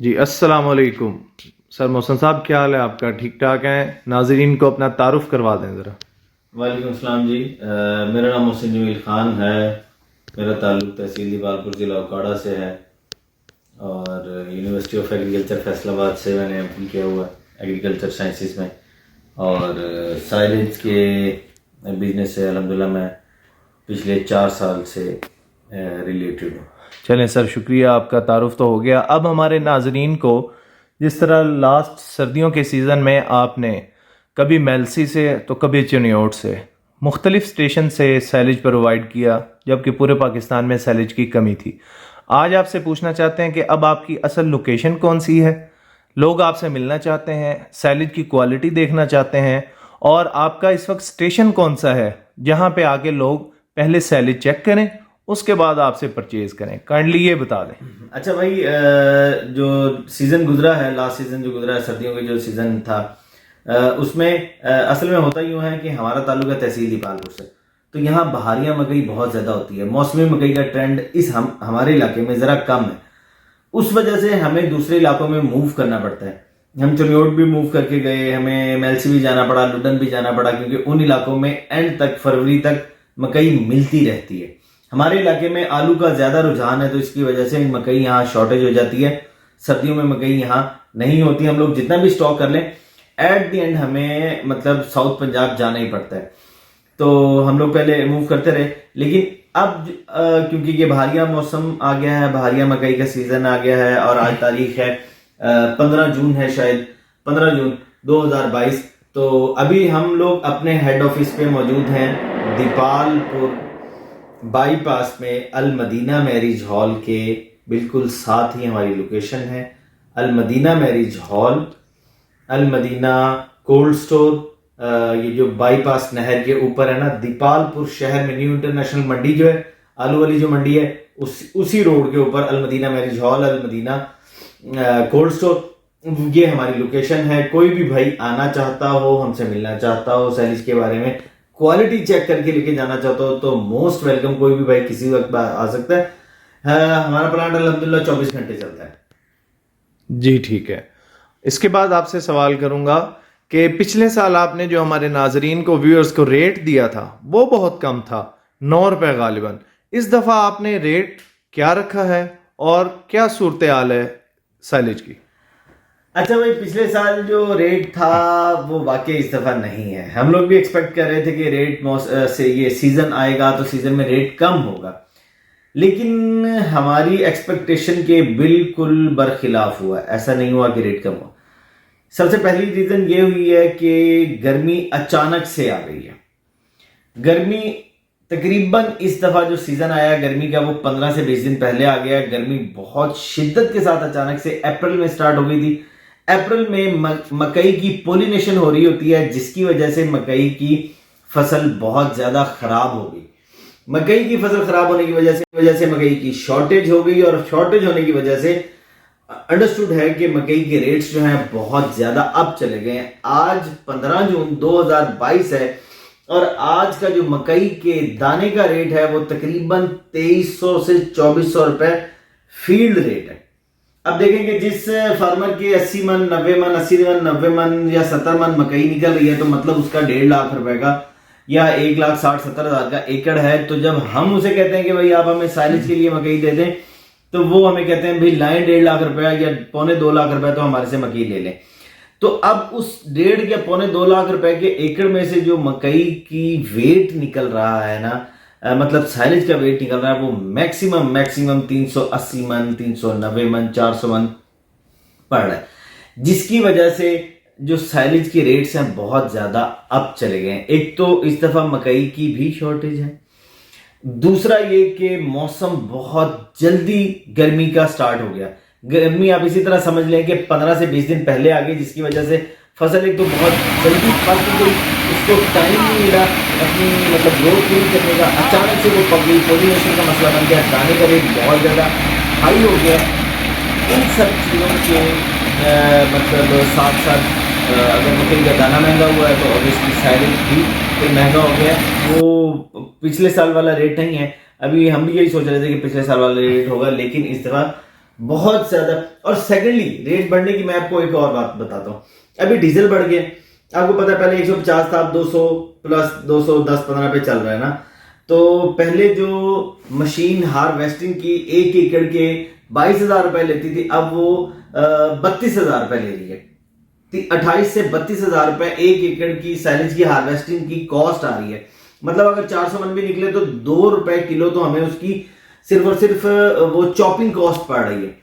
जी अस्सलाम वालेकुम सर। मोहसन साहब क्या हाल है आपका? ठीक ठाक हैं? नाजरीन को अपना तारुफ करवा दें ज़रा। वालेकुम सलाम जी। मेरा नाम मोहसिन जमील ख़ान है। मेरा ताल्लुक़ तहसील दीपालपुर ज़िला उकाड़ा से है और यूनिवर्सिटी ऑफ एग्रीकल्चर फैसलाबाद से मैंने एम किया हुआ है एग्रीकल्चर साइंसेस में। और साइलेज के बिजनेस से अल्हम्दुलिल्लाह मैं पिछले 4 साल से रिलेटेड हूँ। चलें सर, शुक्रिया, आपका तारुफ तो हो गया। अब हमारे नाजरीन को, जिस तरह लास्ट सर्दियों के सीज़न में आपने कभी मेलसी से तो कभी चिन्योट से मुख्तलिफ स्टेशन से सैलेज प्रोवाइड किया, जबकि पूरे पाकिस्तान में सैलेज की कमी थी। आज आपसे पूछना चाहते हैं कि अब आपकी असल लोकेशन कौन सी है, लोग आपसे मिलना चाहते हैं, सैलेज की क्वालिटी देखना चाहते हैं, और आपका इस वक्त स्टेशन कौन सा है जहां पे आके लोग पहले सैलेज चेक करें, उसके बाद आपसे परचेज करें। काइंडली ये बता दें। अच्छा भाई, जो सीज़न गुजरा है, लास्ट सीज़न जो गुजरा है, सर्दियों का जो सीज़न था, उसमें असल में होता यूँ है कि हमारा ताल्लुक है तहसील दीपालपुर से। तो यहाँ बहारिया मकई बहुत ज़्यादा होती है। मौसमी मकई का ट्रेंड हमारे इलाके में ज़रा कम है। उस वजह से हमें दूसरे इलाकों में मूव करना पड़ता है। हम चिन्योट भी मूव करके गए, हमें मेलसी भी जाना पड़ा, लुडन भी जाना पड़ा, क्योंकि उन इलाकों में एंड तक फरवरी तक मकई मिलती रहती है। हमारे इलाके में आलू का ज़्यादा रुझान है, तो इसकी वजह से मकई यहाँ शॉर्टेज हो जाती है। सर्दियों में मकई यहाँ नहीं होती। हम लोग जितना भी स्टॉक कर लें, एट द एंड हमें मतलब साउथ पंजाब जाना ही पड़ता है। तो हम लोग पहले मूव करते रहे, लेकिन अब क्योंकि ये बहारिया मौसम आ गया है, बहारिया मकई का सीज़न आ गया है, और आज तारीख है 15 जून है, शायद 15 जून 2022। तो अभी हम लोग अपने हेड ऑफिस पे मौजूद हैं दीपालपुर बाईपास में अल मदीना मैरिज हॉल के बिल्कुल साथ ही हमारी लोकेशन है। अल मदीना मैरिज हॉल, अल मदीना कोल्ड स्टोर, ये जो बाईपास नहर के ऊपर है ना, दीपालपुर शहर में न्यू इंटरनेशनल मंडी जो है, आलू वाली जो मंडी है, उसी रोड के ऊपर अल मदीना मैरिज हॉल, अल मदीना कोल्ड स्टोर, ये हमारी लोकेशन है। कोई भी भाई आना चाहता हो, हमसे मिलना चाहता हो, सैलेज के बारे में क्वालिटी चेक करके लेके जाना चाहता हो, तो मोस्ट वेलकम। कोई भी भाई किसी वक्त आ सकता है। हमारा प्लांट अल्हम्दुलिल्लाह 24 घंटे चलता है। जी ठीक है। इसके बाद आपसे सवाल करूंगा कि पिछले साल आपने जो हमारे नाजरीन को, व्यूअर्स को रेट दिया था वो बहुत कम था, 9 रुपए गालिबन। इस दफ़ा आपने रेट क्या रखा है और क्या सूरत हाल है सैलेज की? अच्छा भाई, पिछले साल जो रेट था वो वाकई इस दफा नहीं है। हम लोग भी एक्सपेक्ट कर रहे थे कि रेट से ये सीजन आएगा तो सीजन में रेट कम होगा, लेकिन हमारी एक्सपेक्टेशन के बिल्कुल बरखिलाफ हुआ। ऐसा नहीं हुआ कि रेट कम हुआ। सबसे पहली रीजन ये हुई है कि गर्मी अचानक से आ गई है। गर्मी तकरीबन इस दफा जो सीजन आया गर्मी का, वो 15 से 20 दिन पहले आ गया। गर्मी बहुत शिद्दत के साथ अचानक से अप्रैल में स्टार्ट हो गई थी। अप्रैल में मकई की पोलिनेशन हो रही होती है, जिसकी वजह से मकई की फसल बहुत ज्यादा खराब हो गई। मकई की फसल खराब होने की वजह से मकई की शॉर्टेज हो गई, और शॉर्टेज होने की वजह से अंडरस्टूड है कि मकई के रेट्स जो हैं बहुत ज्यादा अप चले गए हैं। आज 15 जून 2022 है, और आज का जो मकई के दाने का रेट है वो तकरीबन 2300 से 2400 रुपए फील्ड रेट है। अब देखेंगे जिस फार्मर के 80 मन 90 मन 80 मन 90 मन या 70 मन मकई निकल रही है, तो मतलब उसका 1.5 लाख रुपए का या 1,60,70,000 का एकड़ है। तो जब हम उसे कहते हैं कि भाई आप हमें साइलेज के लिए मकई दे दें, तो वो हमें कहते हैं भाई लाइन 1.5 लाख रुपया या 1.25-2 लाख रुपया तो हमारे से मकई ले लें। तो अब उस 1.5 या 1.25-2 लाख रुपए के एकड़ में से जो मकई की वेट निकल रहा है ना, मतलब साइलेज का वेट निकल रहा है, वो मैक्सिमम 380 मन 390 मन 400 मन पड़ रहा है, जिसकी वजह से जो साइलेज के रेट्स हैं बहुत ज्यादा अप चले गए हैं। एक तो इस दफा मकई की भी शॉर्टेज है, दूसरा ये कि मौसम बहुत जल्दी गर्मी का स्टार्ट हो गया। गर्मी आप इसी तरह समझ लें कि 15 से 20 दिन पहले आ गई, जिसकी वजह से फसल एक तो बहुत जल्दी पक गई, उसको टाइम नहीं मिला अपनी मतलब ग्रोथ पूरी करने का। अचानक से वो पक गई, पोलिनेशन का मसला बन गया, दाने का रेट बहुत ज़्यादा हाई हो गया। इन सब चीज़ों के मतलब साथ साथ अगर मकई का दाना महंगा हुआ है तो ऑब्वियसली साइलेज भी फिर महंगा हो गया। वो पिछले साल वाला रेट नहीं है। अभी हम भी यही सोच रहे थे कि पिछले साल वाला रेट होगा, लेकिन इस दफ़ा बहुत ज्यादा। और सेकेंडली रेट बढ़ने की मैं आपको एक और बात बताता हूँ, अभी डीजल बढ़ गया, आपको पता है पहले 150 था, अब 200 प्लस 210-15 पे चल रहा है ना। तो पहले जो मशीन हार्वेस्टिंग की 1 एकड़ के 22,000 रुपए लेती थी, अब वो 32,000 रुपए ले रही है। 28 से 32,000 रुपए 1 एकड़ की साइलेज की हार्वेस्टिंग की कॉस्ट आ रही है। मतलब अगर 400 मन भी निकले तो 2 रुपए किलो तो हमें उसकी सिर्फ और सिर्फ वो चॉपिंग कॉस्ट पड़ रही है।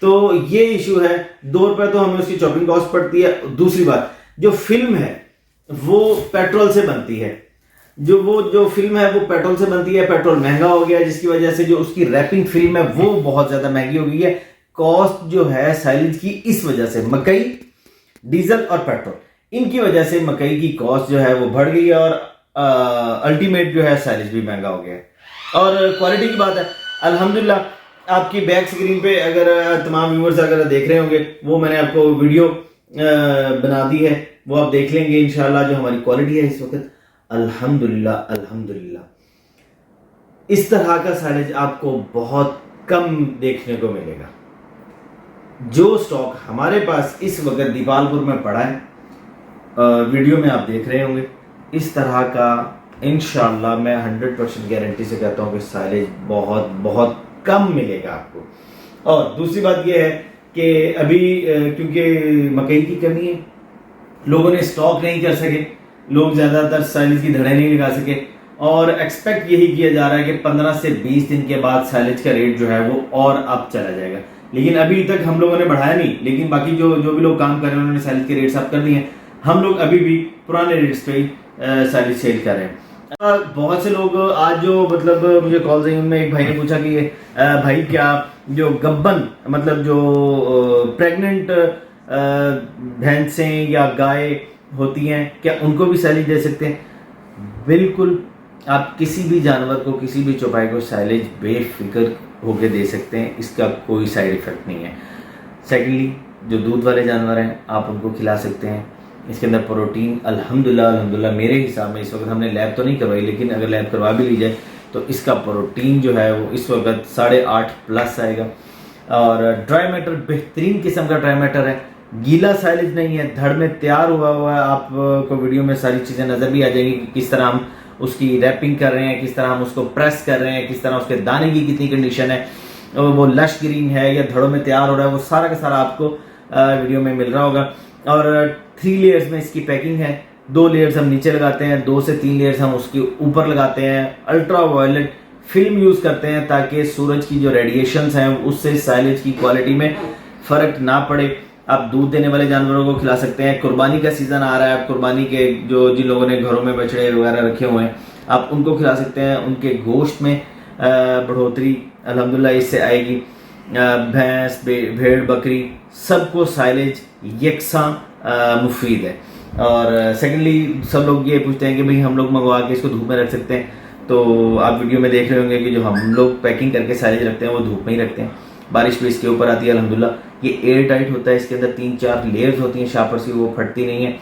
तो ये इशू है, 2 रुपए तो हमें उसकी चॉपिंग कॉस्ट पड़ती है। दूसरी बात, जो फिल्म है वो पेट्रोल से बनती है, जो फिल्म है वो पेट्रोल से बनती है, पेट्रोल महंगा हो गया, जिसकी वजह से जो उसकी रैपिंग फिल्म है वो बहुत ज्यादा महंगी हो गई है। कॉस्ट जो है साइलेज की इस वजह से, मकई, डीजल और पेट्रोल, इनकी वजह से मकई की कॉस्ट जो है वो बढ़ गई है और अल्टीमेट जो है साइलेज भी महंगा हो गया है। और क्वालिटी की बात है, अल्हम्दुलिल्लाह आपकी बैक स्क्रीन पे अगर तमाम व्यूअर्स अगर देख रहे होंगे, वो मैंने आपको वीडियो बना दी है, वो आप देख लेंगे इंशाल्लाह। जो हमारी क्वालिटी है इस वक्त, अल्हम्दुलिल्लाह अल्हम्दुलिल्लाह, इस तरह का साइलेज आपको बहुत कम देखने को मिलेगा। जो स्टॉक हमारे पास इस वक्त दीपालपुर में पड़ा है, वीडियो में आप देख रहे होंगे, इस तरह का इंशाल्लाह मैं 100% गारंटी से कहता हूं कि साइलेज बहुत बहुत कम मिलेगा आपको। और दूसरी बात यह है कि अभी क्योंकि मकई की कमी है, लोगों ने स्टॉक नहीं कर सके, लोग ज्यादातर साइलेज की धड़े नहीं लगा सके, और एक्सपेक्ट यही किया जा रहा है कि 15 से 20 दिन के बाद साइलेज का रेट जो है वो और अप चला जाएगा। लेकिन अभी तक हम लोगों ने बढ़ाया नहीं, लेकिन बाकी जो भी लोग काम कर रहे हैं उन्होंने साइलेज के रेट्स अप कर दिए हैं। हम लोग अभी भी पुराने रेट्स पे साइलेज सेल कर रहे हैं। बहुत से लोग आज जो मतलब मुझे कॉल आई, उनमें एक भाई ने पूछा कि भाई क्या जो गब्बन मतलब जो प्रेग्नेंट भैंसें या गाय होती हैं, क्या उनको भी साइलेज दे सकते हैं? बिल्कुल, आप किसी भी जानवर को, किसी भी चौपाई को साइलेज बेफिक्र होके दे सकते हैं, इसका कोई साइड इफेक्ट नहीं है। सेकेंडली, जो दूध वाले जानवर हैं आप उनको खिला सकते हैं, इसके अंदर प्रोटीन अल्हम्दुलिल्लाह मेरे हिसाब में, इस वक्त हमने लैब तो नहीं करवाई, लेकिन अगर लैब करवा भी ली जाए तो इसका प्रोटीन जो है वो इस वक्त 8.5 प्लस आएगा। और ड्राई मैटर बेहतरीन किस्म का ड्राई मैटर है, गीला साइलेज नहीं है, धड़ में तैयार हुआ है। आपको वीडियो में सारी चीज़ें नज़र भी आ जाएंगी कि किस तरह हम उसकी रैपिंग कर रहे हैं, किस तरह हम उसको प्रेस कर रहे हैं, किस तरह उसके दाने की कितनी कंडीशन है, वो लश ग्रीन है या धड़ों में तैयार हो रहा है, वो सारा का सारा आपको वीडियो में मिल रहा होगा। और 3 लेयर्स में इसकी पैकिंग है, 2 लेयर्स हम नीचे लगाते हैं, 2 से 3 लेयर्स हम उसके ऊपर लगाते हैं। अल्ट्रा वायलेट फिल्म यूज करते हैं ताकि सूरज की जो रेडिएशंस हैं उससे साइलेज की क्वालिटी में फर्क ना पड़े। आप दूध देने वाले जानवरों को खिला सकते हैं। कुर्बानी का सीजन आ रहा है, कुर्बानी के जो जिन लोगों ने घरों में बछड़े वगैरह रखे हुए हैं आप उनको खिला सकते हैं, उनके गोश्त में बढ़ोतरी अल्हम्दुलिल्लाह इससे आएगी। भैंस, भेड़, बकरी, सबको साइलेज यकसा मुफीद है। और सेकेंडली, सब लोग ये पूछते हैं कि भाई हम लोग मंगवा के इसको धूप में रख सकते हैं, तो आप वीडियो में देख रहे होंगे कि जो हम लोग पैकिंग करके साइलेज रखते हैं वो धूप में ही रखते हैं। बारिश भी इसके ऊपर आती है अल्हम्दुलिल्लाह, ये एयर टाइट होता है, इसके अंदर 3-4 लेयर्स होती हैं शापर सी, वो फटती नहीं है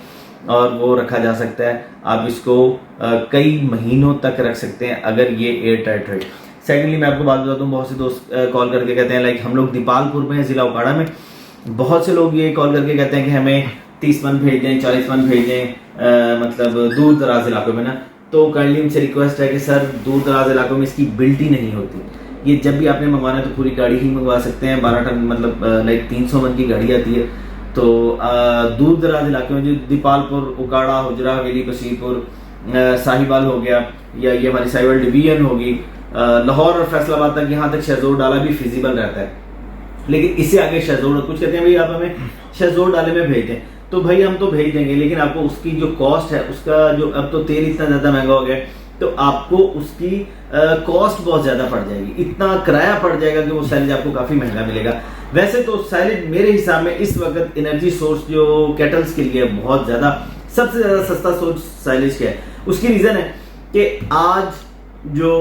और वो रखा जा सकता है। आप इसको कई महीनों तक रख सकते हैं अगर ये एयर टाइट है। सेकेंडली, मैं आपको बात बताता हूँ, बहुत से दोस्त कॉल करके कहते हैं, लाइक हम लोग दीपालपुर में, जिला उकाड़ा में, बहुत से लोग ये कॉल करके कहते हैं कि हमें 30 मन भेज दें, 40 मन भेज दें, मतलब दूर दराज इलाकों में ना। तो काइंडली उनसे रिक्वेस्ट है कि सर दूर दराज इलाकों में इसकी बिल्टी नहीं होती, ये जब भी आपने मंगवाना है तो पूरी गाड़ी ही मंगवा सकते हैं। 12 टन मतलब लाइक 300 मन की गाड़ी आती है। तो दूर दराज इलाके में जो दीपालपुर, उकाड़ा, हुजरा, हवेली, बशीरपुर, साहिवाल हो गया, या ये हमारी साहिवाल डिवीजन होगी, लाहौर और फैसलाबाद तक, यहाँ तक शहजोर डाला भी फिजिबल रहता है। लेकिन इससे आगे शहजोर, कुछ कहते हैं भाई आप हमें शहजोर डाले में भेज दें, तो भाई हम तो भेज देंगे, लेकिन आपको उसकी जो कॉस्ट है, उसका जो अब तो तेल इतना ज्यादा महंगा हो गया तो आपको उसकी कॉस्ट बहुत ज्यादा पड़ जाएगी, इतना किराया पड़ जाएगा कि वो साइलेज आपको काफी महंगा मिलेगा। वैसे तो साइलेज मेरे हिसाब में इस वक्त एनर्जी सोर्स जो कैटल्स के लिए बहुत ज्यादा, सबसे ज्यादा सस्ता सोर्स साइलेज क्या है, उसकी रीजन है कि आज जो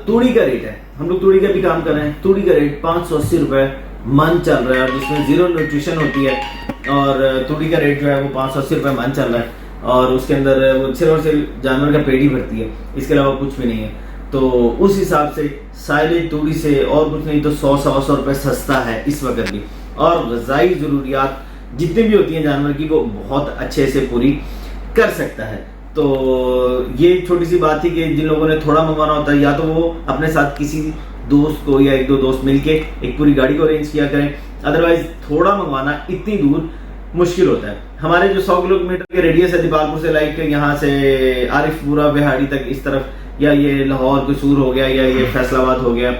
तूड़ी का रेट है, हम लोग तूड़ी का भी काम कर रहे हैं, तूड़ी का रेट 580 रुपए मन चल रहा है, और जिसमें 0 न्यूट्रिशन होती है, और तूड़ी का रेट जो है वो 580 रुपए मन चल रहा है, और उसके अंदर वो सिर्फ और सिर्फ जानवर का पेट ही भरती है, इसके अलावा कुछ भी नहीं है। तो उस हिसाब से साइलेज तूड़ी से और कुछ नहीं तो 100-125 रुपये सस्ता है इस वक्त भी। और ग़िज़ाई ज़रूरियात जितनी भी होती हैं जानवर की वो बहुत अच्छे से पूरी कर सकता है। तो ये छोटी सी बात थी कि जिन लोगों ने थोड़ा मंगवाना होता है या तो वो अपने साथ किसी दोस्त को या 1-2 दोस्त मिलके एक पूरी गाड़ी को अरेंज किया करें, अदरवाइज थोड़ा मंगवाना इतनी दूर मुश्किल होता है। हमारे जो 100 किलोमीटर के रेडियस है दीपालपुर से, लाइक यहाँ से आरिफपुरा बिहाड़ी तक इस तरफ, या ये लाहौर कसूर हो गया या ये फैसलाबाद हो गया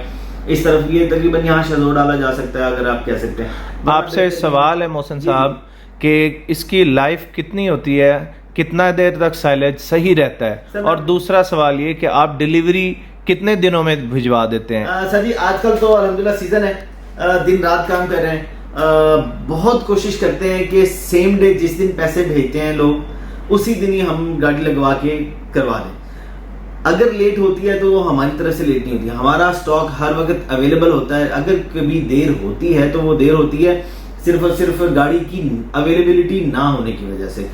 इस तरफ, ये तकरीबन यहाँ शहजोर डाला जा सकता है अगर आप कह सकते हैं। आपसे सवाल है मोहसिन साहब कि इसकी लाइफ कितनी होती है, कितना देर तक साइलेज सही रहता है, और दूसरा सवाल ये कि आप डिलीवरी कितने दिनों में भिजवा देते हैं? सर जी आजकल तो अल्हम्दुलिल्लाह सीजन है, दिन रात काम कर रहे हैं, बहुत कोशिश करते हैं कि सेम डे जिस दिन पैसे भेजते हैं लोग उसी दिन ही हम गाड़ी लगवा के करवा दें। अगर लेट होती है तो वो हमारी तरफ से लेट नहीं होती, हमारा स्टॉक हर वक्त अवेलेबल होता है। अगर कभी देर होती है तो वो देर होती है सिर्फ और सिर्फ गाड़ी की अवेलेबिलिटी ना होने की वजह से।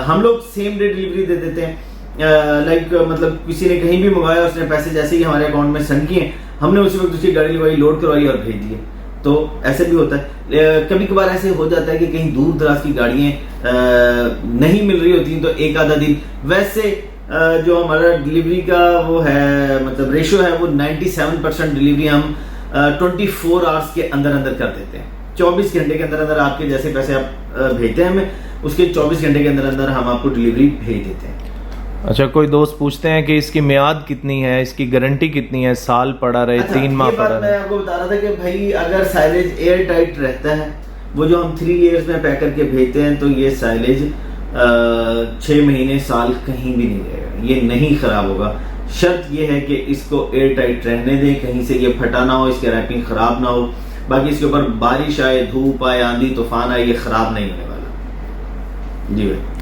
हम लोग सेम डे डिलीवरी दे देते हैं, लाइक मतलब किसी ने कहीं भी मंगाया, उसने पैसे जैसे ही हमारे अकाउंट में सेंड किए, हमने उसी वक्त उसकी गाड़ी लगवाई, लोड करवाई और भेज दिए। तो ऐसे भी होता है। कभी कभार ऐसे हो जाता है कि कहीं दूर दराज की गाड़ियाँ नहीं मिल रही होती तो एक आधा दिन, वैसे जो हमारा डिलीवरी का वो है मतलब रेशो है वो 97% डिलीवरी हम 24 आवर्स के अंदर अंदर कर देते हैं। 24 घंटे के अंदर अंदर आपके जैसे पैसे आप भेजते हैं हमें, उसके 24 घंटे के अंदर अंदर हम आपको डिलीवरी भेज देते हैं। अच्छा, कोई दोस्त पूछते हैं कि इसकी मियाद कितनी है, इसकी गारंटी कितनी है, साल पड़ा रहे, 3 माह पड़ा रहे? मैं आपको बता रहा था कि भाई अगर साइलेज एयर टाइट रहता है, वो जो हम 3 लेयर्स में पैक करके भेजते हैं, तो ये साइलेज 6 महीने साल कहीं भी नहीं रहेगा, ये नहीं खराब होगा। शर्त ये है कि इसको एयर टाइट रहने दें, कहीं से ये फटा ना हो, इसकी रैपिंग खराब ना हो। बाकी इसके ऊपर बारिश आए, धूप आए, आंधी तूफान आए, ये खराब नहीं होने वाला। जी भाई।